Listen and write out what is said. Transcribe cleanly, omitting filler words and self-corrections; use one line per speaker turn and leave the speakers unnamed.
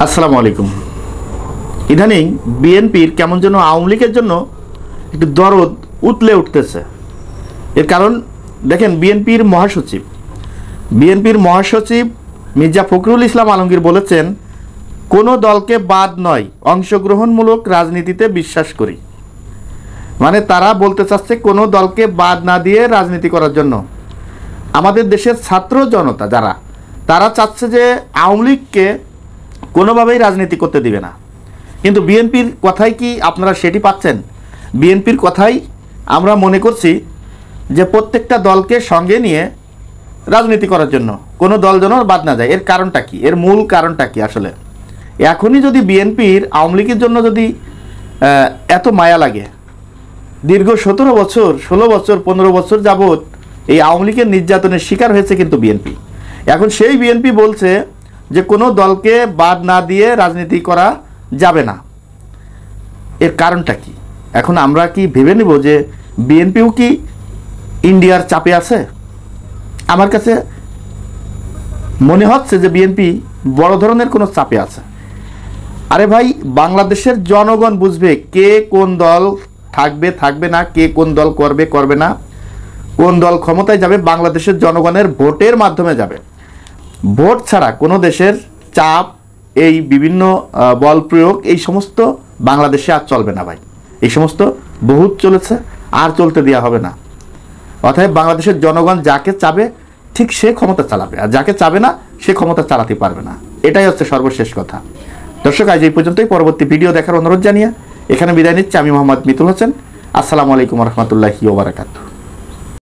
আসসালামু আলাইকুম। ইদানিং বিএনপির কেমন যেন আওয়ামী লীগের জন্য একটু দরদ উতলে উঠতেছে। এর কারণ দেখেন, বিএনপির মহাসচিব মির্জা ফখরুল ইসলাম আলমগীর বলেছেন, কোনো দলকে বাদ নয়, অংশগ্রহণমূলক রাজনীতিতে বিশ্বাস করি। মানে তারা বলতে চাচ্ছে কোনো দলকে বাদ না দিয়ে রাজনীতি করার জন্য। আমাদের দেশের ছাত্র জনতা যারা, তারা চাচ্ছে যে আওয়ামী লীগকে কোনোভাবেই রাজনীতি করতে দিবে না। কিন্তু বিএনপির কথাই কি আপনারা সেটি পাচ্ছেন? বিএনপির কথাই আমরা মনে করছি যে প্রত্যেকটা দলকে সঙ্গে নিয়ে রাজনীতি করার জন্য, কোনো দল যেন বাদ না যায়। এর কারণটা কি? এর মূল কারণটা কি? আসলে এখনই যদি বিএনপির আওয়ামী লীগের জন্য যদি এত মায়া লাগে, দীর্ঘ 17 বছর 16 বছর 15 বছর যাবৎ এই আওয়ামী লীগের নির্যাতনের শিকার হয়েছে কিন্তু বিএনপি। এখন সেই বিএনপি বলছে যে কোনো দলকে বাদ না দিয়ে রাজনীতি করা যাবে না। এর কারণটা কি? এখন আমরা কি ভেবে নেব যে বিএনপিও কি ইন্ডিয়ার চাপে আছে? আমার কাছে মনে হচ্ছে যে বিএনপি বড় ধরনের কোনো চাপে আছে। আরে ভাই, বাংলাদেশের জনগণ বুঝবে কে কোন দল থাকবে থাকবে না, কে কোন দল করবে করবে না, কোন দল ক্ষমতায় যাবে, বাংলাদেশের জনগণের ভোটের মাধ্যমে যাবে। ভোট ছাড়া কোনো দেশের চাপ, এই বিভিন্ন বল প্রয়োগ, এই সমস্ত বাংলাদেশে আর চলবে না ভাই। এই সমস্ত বহুত চলেছে, আর চলতে দেওয়া হবে না। অতএব বাংলাদেশের জনগণ যাকে চাবে ঠিক সে ক্ষমতা চালাবে, আর যাকে চাবে না সে ক্ষমতা চালাতে পারবে না। এটাই হচ্ছে সর্বশেষ কথা। দর্শক, আজ এই পর্যন্তই। পরবর্তী ভিডিও দেখার অনুরোধ জানিয়ে এখানে বিদায় নিচ্ছি। আমি মোহাম্মদ মিতুল হোসেন। আসসালামু আলাইকুম রহমতুল্লাহি ওয়া বারাকাতুহু।